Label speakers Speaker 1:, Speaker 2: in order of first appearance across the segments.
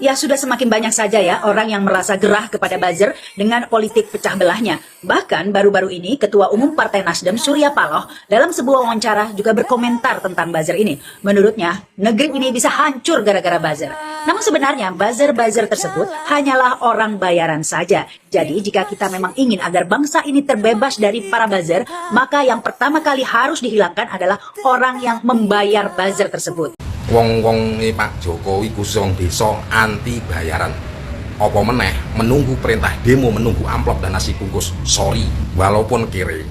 Speaker 1: Ya sudah semakin banyak saja ya orang yang merasa gerah kepada buzzer dengan politik pecah belahnya. Bahkan baru-baru ini Ketua Umum Partai Nasdem Surya Paloh dalam sebuah wawancara juga berkomentar tentang buzzer ini. Menurutnya negeri ini bisa hancur gara-gara buzzer. Namun sebenarnya buzzer-buzzer tersebut hanyalah orang bayaran saja. Jadi jika kita memang ingin agar bangsa ini terbebas dari para buzzer, maka yang pertama kali harus dihilangkan adalah orang yang membayar buzzer tersebut.
Speaker 2: Wong-wong Pak Jokowi khusus wong desa anti bayaran. Apa meneh menunggu perintah demo, menunggu amplop dan nasi bungkus. Sorry, walaupun kiri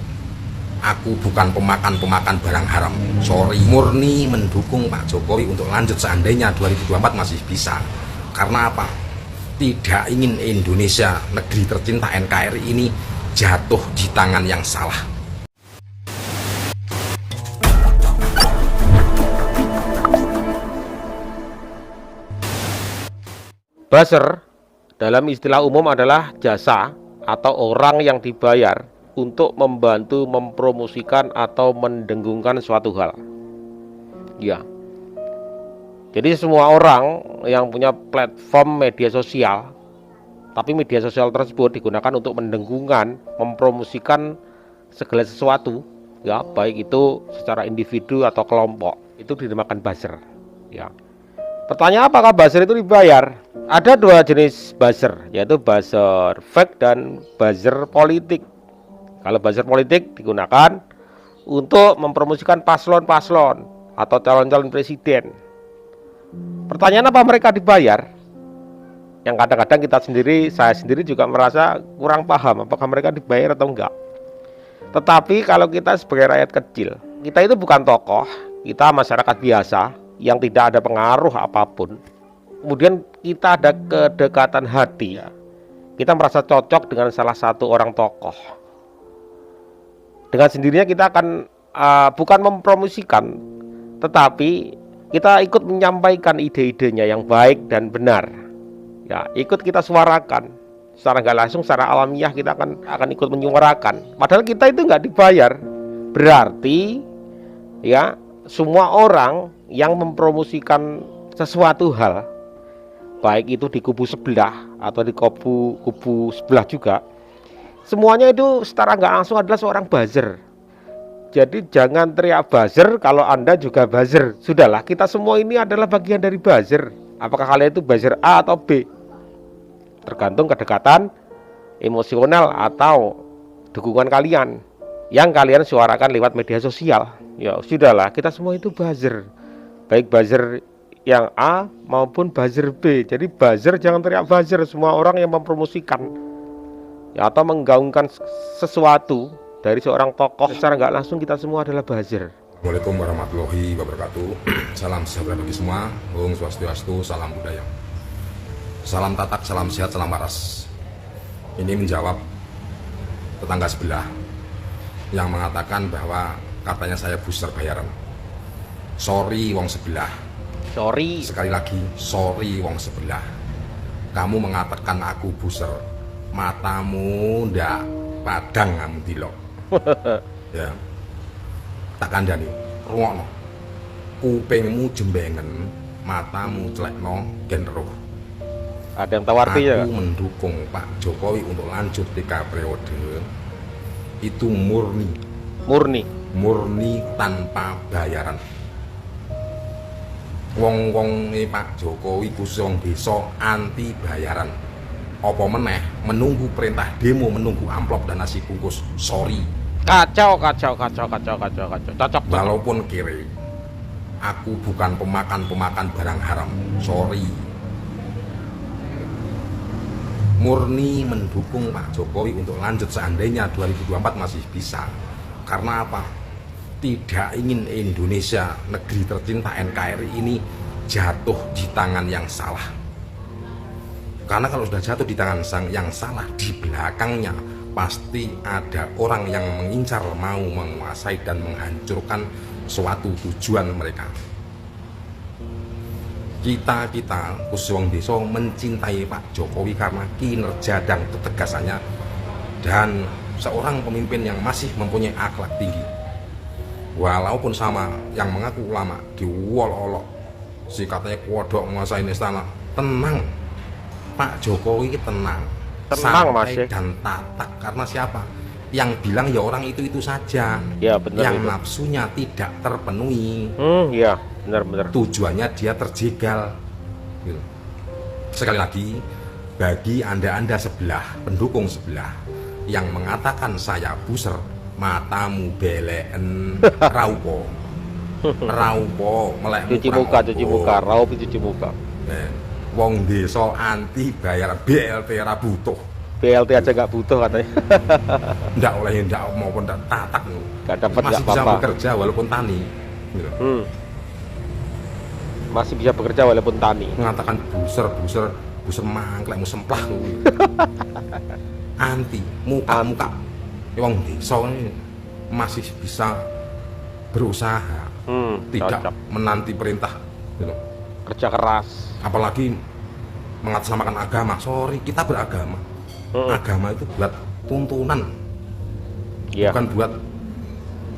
Speaker 2: aku bukan pemakan barang haram. Sorry, murni mendukung Pak Jokowi untuk lanjut seandainya 2024 masih bisa. Karena apa? Tidak ingin Indonesia, negeri tercinta NKRI ini jatuh di tangan yang salah.
Speaker 3: Buzzer dalam istilah umum adalah jasa atau orang yang dibayar untuk membantu mempromosikan atau mendenggungkan suatu hal. Ya. Jadi semua orang yang punya platform media sosial, tapi media sosial tersebut digunakan untuk mendenggungkan, mempromosikan segala sesuatu, ya, baik itu secara individu atau kelompok, itu dinamakan buzzer, ya. Pertanyaan, apakah buzzer itu dibayar? Ada dua jenis buzzer, yaitu buzzer fake dan buzzer politik. Kalau buzzer politik digunakan untuk mempromosikan paslon-paslon atau calon-calon presiden. Pertanyaan, apa mereka dibayar? Yang kadang-kadang saya sendiri juga merasa kurang paham apakah mereka dibayar atau enggak. Tetapi kalau kita sebagai rakyat kecil, kita itu bukan tokoh, kita masyarakat biasa yang tidak ada pengaruh apapun. Kemudian kita ada kedekatan hati, ya. Kita merasa cocok dengan salah satu orang tokoh. Dengan sendirinya kita akan bukan mempromosikan, tetapi kita ikut menyampaikan ide-idenya yang baik dan benar. Ya, ikut kita suarakan. Secara nggak langsung, secara alamiah kita akan ikut menyuarakan. Padahal kita itu nggak dibayar. Berarti, ya, semua orang yang mempromosikan sesuatu hal, baik itu di kubu sebelah atau di kubu sebelah juga, semuanya itu secara nggak langsung adalah seorang buzzer. Jadi jangan teriak buzzer kalau Anda juga buzzer. Sudahlah, kita semua ini adalah bagian dari buzzer. Apakah kalian itu buzzer A atau B? Tergantung kedekatan emosional atau dukungan kalian yang kalian suarakan lewat media sosial. Ya sudahlah, kita semua itu buzzer, baik buzzer yang A maupun buzzer B. Jadi buzzer, jangan teriak buzzer. Semua orang yang mempromosikan, ya, atau menggaungkan sesuatu dari seorang tokoh, secara nggak langsung kita semua adalah buzzer.
Speaker 2: Assalamualaikum warahmatullahi wabarakatuh. Salam sejahtera bagi semua. Om Swastiastu, salam budaya. Salam tatak, salam sehat, salam waras. Ini menjawab tetangga sebelah yang mengatakan bahwa katanya saya booster bayaran. Sorry wong sebelah.
Speaker 3: Sorry.
Speaker 2: Sekali lagi, sorry wong sebelah. Kamu mengatakan aku booster, matamu ndak padang kamu dilok. Ya. Tak kandhani, rungokno. Kupingmu jembengen, matamu celekno gen roh.
Speaker 3: Ada yang tahu artinya?
Speaker 2: Aku mendukung Pak Jokowi untuk lanjut 3 periode. Itu murni tanpa bayaran. Wong-wong Pak Jokowi khusus wong desa anti bayaran. Apa meneh menunggu perintah demo, menunggu amplop dan nasi bungkus. Sorry,
Speaker 3: Kacau. Cocok.
Speaker 2: walaupun kiri aku bukan pemakan barang haram. Sorry, murni mendukung Pak Jokowi untuk lanjut seandainya 2024 masih bisa. Karena apa? Tidak ingin Indonesia, negeri tercinta NKRI ini jatuh di tangan yang salah. Karena kalau sudah jatuh di tangan yang salah, di belakangnya pasti ada orang yang mengincar, mau menguasai dan menghancurkan suatu tujuan mereka. Kita khusus wong desa mencintai Pak Jokowi karena kinerja dan ketegasannya, dan seorang pemimpin yang masih mempunyai akhlak tinggi. Walaupun sama yang mengaku ulama diwol-olok, si katanya kodok menguasai istana, tenang, Pak Jokowi tenang,
Speaker 3: Tenang, Mas,
Speaker 2: santai
Speaker 3: ya.
Speaker 2: dan tatak. Karena siapa? Yang bilang ya orang itu saja.
Speaker 3: Ya, benar
Speaker 2: Yang
Speaker 3: itu.
Speaker 2: nafsunya tidak terpenuhi,
Speaker 3: Ya, benar-benar.
Speaker 2: tujuannya dia terjegal. Gitu. Sekali lagi, bagi anda sebelah, pendukung sebelah yang mengatakan saya buser, matamu beleen, raupo, melek
Speaker 3: Cuci muka, raup cuci muka.
Speaker 2: Wong desa anti bayar BLT ra butuh.
Speaker 3: BLT aja nggak butuh katanya.
Speaker 2: Ndak oleh ndak maupun ndak tatak.
Speaker 3: Nggak dapat,
Speaker 2: Masih
Speaker 3: nggak
Speaker 2: bisa
Speaker 3: apa-apa.
Speaker 2: bekerja walaupun tani. Gitu.
Speaker 3: Masih bisa bekerja walaupun tani.
Speaker 2: Mengatakan buser mangklek mu semplah kuwi. Anti muka. Wong desa ini masih bisa berusaha, tidak
Speaker 3: Cocok.
Speaker 2: menanti perintah gitu.
Speaker 3: Kerja keras.
Speaker 2: Apalagi mengatasnamakan agama. Sorry, kita beragama. Agama itu buat tuntunan,
Speaker 3: Ya.
Speaker 2: bukan buat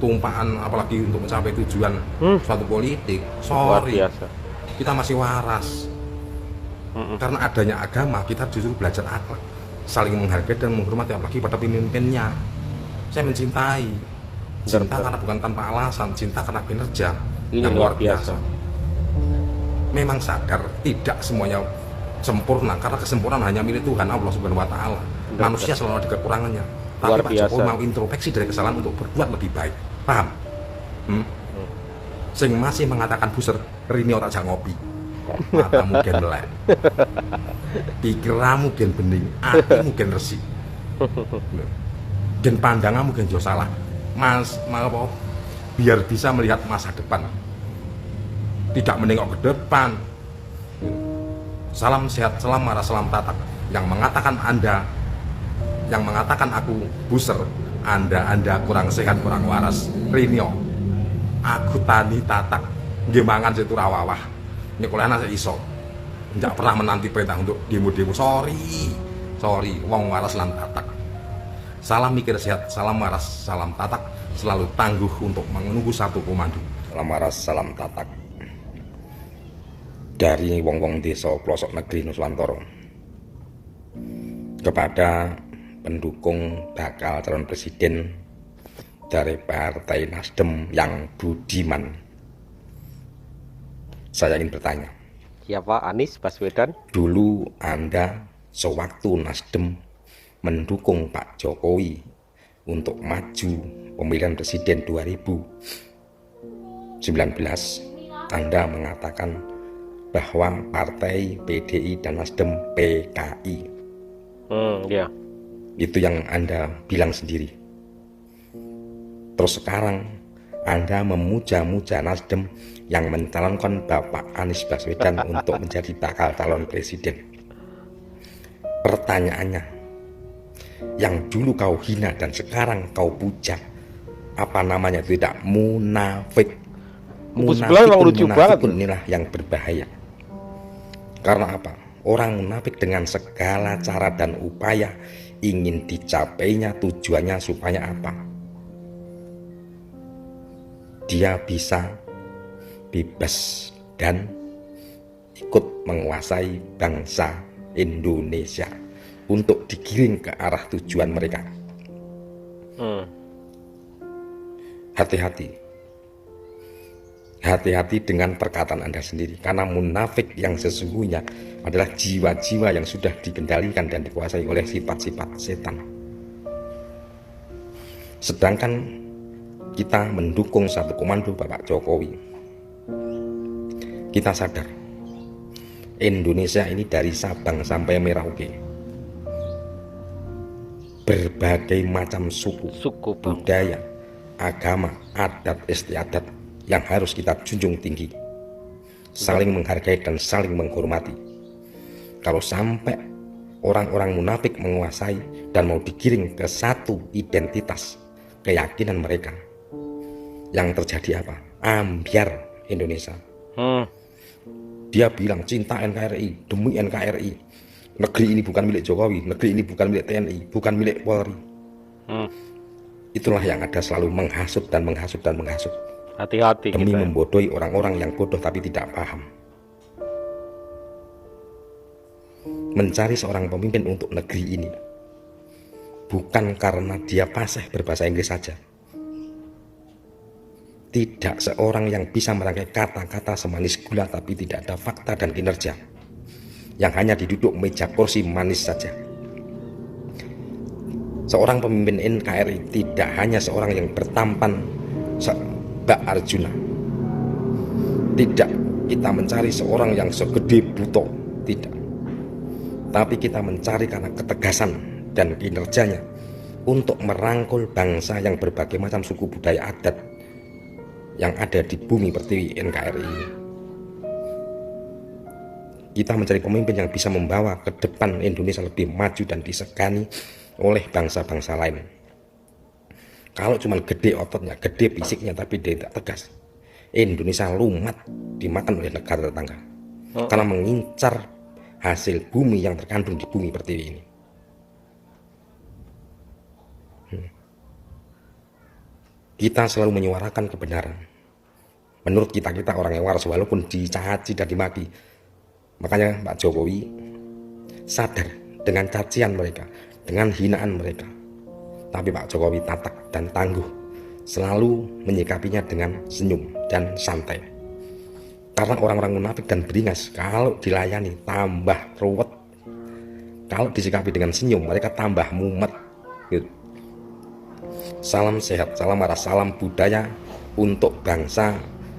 Speaker 2: tumpaan, apalagi untuk mencapai tujuan suatu politik.
Speaker 3: Luar
Speaker 2: Sorry,
Speaker 3: biasa.
Speaker 2: kita masih waras. Karena adanya agama, kita justru belajar akhlak, saling menghargai dan menghormati, apalagi pada pemimpinnya. Saya mencintai, cinta karena bukan tanpa alasan, cinta karena kinerja
Speaker 3: Ini
Speaker 2: yang
Speaker 3: luar
Speaker 2: luar biasa.
Speaker 3: biasa.
Speaker 2: Memang sadar tidak semuanya sempurna, karena kesempurnaan hanya milik Tuhan Allah Subhanahu wa Ta'ala. Manusia selalu ada kekurangannya. Tapi
Speaker 3: Luar
Speaker 2: Pak
Speaker 3: biasa.
Speaker 2: Jokowi mau introspeksi dari kesalahan untuk berbuat lebih baik. Paham? Sing masih mengatakan buser, rini otak jak ngopi. Matamu gen melek. Pikiranmu gen bening, hatimu gen resik. Dan pandanganmu gen jauh salah. Mas, apa? Biar bisa melihat masa depan. Tidak menengok ke depan. Salam sehat, salam marah, salam tatak. Yang mengatakan aku buser, anda kurang sehat, kurang waras. Rinyo, aku tani tatak, gemangan situ rawawah. Nyekolahna saya iso. Tidak pernah menanti perintah untuk demo-demo. Sorry, wong waras lan tatak. Salam mikir sehat, salam waras, salam tatak. Selalu tangguh untuk menunggu satu komando. Salam waras, salam tatak. Dari wong-wong desa pelosok negeri Nuswantara kepada pendukung bakal calon presiden dari Partai Nasdem yang budiman, saya ingin bertanya,
Speaker 3: Siapa? Anies Baswedan?
Speaker 2: dulu Anda sewaktu Nasdem mendukung Pak Jokowi untuk maju pemilihan presiden 2019, Anda mengatakan bahwa partai PDI dan Nasdem PKI.
Speaker 3: Ya.
Speaker 2: Itu yang Anda bilang sendiri. Terus sekarang Anda memuja-muja Nasdem yang mencalonkan Bapak Anies Baswedan untuk menjadi bakal calon presiden. Pertanyaannya, yang dulu kau hina dan sekarang kau puja, apa namanya? Tidak munafik.
Speaker 3: Kubu sebelah memang lucu banget.
Speaker 2: Inilah yang berbahaya. Karena apa? Orang munafik dengan segala cara dan upaya ingin dicapainya, tujuannya supaya apa? Dia bisa bebas dan ikut menguasai bangsa Indonesia untuk digiring ke arah tujuan mereka. Hati-hati dengan perkataan Anda sendiri, karena munafik yang sesungguhnya adalah jiwa-jiwa yang sudah dikendalikan dan dikuasai oleh sifat-sifat setan. Sedangkan kita mendukung satu komando Bapak Jokowi. Kita sadar Indonesia ini dari Sabang sampai Merauke, berbagai macam suku, budaya, agama, adat istiadat yang harus kita junjung tinggi, saling menghargai dan saling menghormati. Kalau sampai orang-orang munafik menguasai dan mau digiring ke satu identitas keyakinan mereka, yang terjadi apa? Ambyar Indonesia. Dia bilang cinta NKRI, demi NKRI. Negeri ini bukan milik Jokowi, negeri ini bukan milik TNI, bukan milik Polri. Itulah yang ada selalu menghasut dan menghasut dan menghasut.
Speaker 3: Hati-hati
Speaker 2: demi
Speaker 3: kita.
Speaker 2: membodohi orang-orang yang bodoh tapi tidak paham. mencari seorang pemimpin untuk negeri ini bukan karena dia fasih berbahasa Inggris saja. Tidak seorang yang bisa merangkai kata-kata semanis gula tapi tidak ada fakta dan kinerja, yang hanya diduduk meja kursi manis saja. Seorang pemimpin NKRI tidak hanya seorang yang bertampan Mbak Arjuna. Tidak kita mencari seorang yang segede Buto, tidak. Tapi kita mencari karena ketegasan dan kinerjanya untuk merangkul bangsa yang berbagai macam suku budaya adat yang ada di bumi pertiwi NKRI ini. Kita mencari pemimpin yang bisa membawa ke depan Indonesia lebih maju dan disegani oleh bangsa-bangsa lain. Kalau cuma gede ototnya, gede fisiknya tapi dia tidak tegas, Indonesia lumat dimakan oleh negara tetangga karena mengincar hasil bumi yang terkandung di bumi pertiwi ini. Kita selalu menyuarakan kebenaran. Menurut kita orang yang waras walaupun dicaci dan dimaki. Makanya Pak Jokowi sadar dengan cacian mereka, dengan hinaan mereka. Tapi Pak Jokowi tatak dan tangguh, selalu menyikapinya dengan senyum dan santai. Karena orang-orang munafik dan beringas kalau dilayani tambah ruwet, kalau disikapi dengan senyum mereka tambah mumet gitu. Salam sehat, salam waras, salam budaya untuk bangsa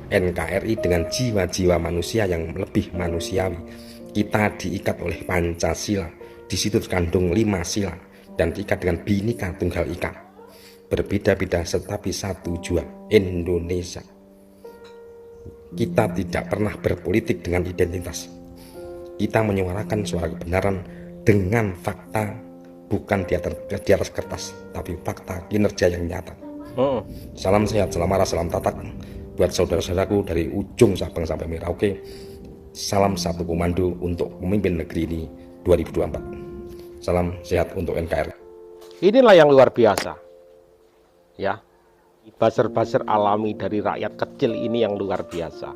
Speaker 2: NKRI dengan jiwa-jiwa manusia yang lebih manusiawi. Kita diikat oleh Pancasila, di situ terkandung 5 sila dan diikat dengan Bhinneka Tunggal Ika. Berbeda-beda tetapi satu jua, Indonesia. Kita tidak pernah berpolitik dengan identitas. Kita menyuarakan suara kebenaran dengan fakta, bukan di atas kertas, tapi fakta kinerja yang nyata. Salam sehat, salam waras, salam tatak buat saudara-saudaraku dari ujung Sabang sampai Merauke. Salam satu komando untuk memimpin negeri ini 2024. Salam sehat untuk NKRI.
Speaker 3: Inilah yang luar biasa, ya. Buzzer-buzzer alami dari rakyat kecil ini yang luar biasa.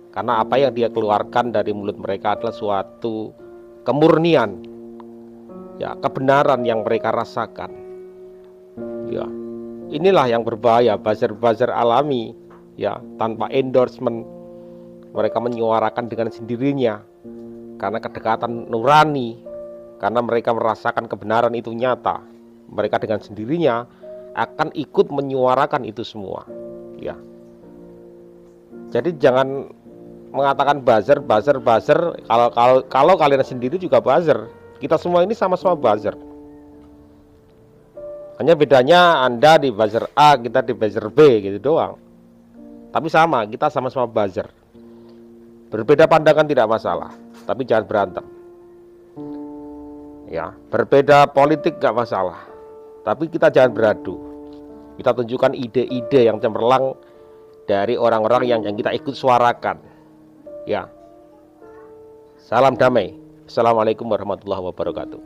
Speaker 3: Karena apa yang dia keluarkan dari mulut mereka adalah suatu kemurnian, ya, kebenaran yang mereka rasakan. Ya, inilah yang berbahaya, buzzer-buzzer alami, ya, tanpa endorsement. Mereka menyuarakan dengan sendirinya karena kedekatan nurani, karena mereka merasakan kebenaran itu nyata. Mereka dengan sendirinya akan ikut menyuarakan itu semua, ya. Jadi jangan mengatakan buzzer. Kalau kalian sendiri juga buzzer. Kita semua ini sama-sama buzzer. Hanya bedanya Anda di buzzer A, kita di buzzer B gitu doang. Tapi sama, kita sama-sama buzzer. Berbeda pandangan tidak masalah, tapi jangan berantem. Ya, berbeda politik gak masalah, tapi kita jangan beradu. Kita tunjukkan ide-ide yang cemerlang dari orang-orang yang kita ikut suarakan. Ya. Salam damai. Assalamualaikum warahmatullahi wabarakatuh.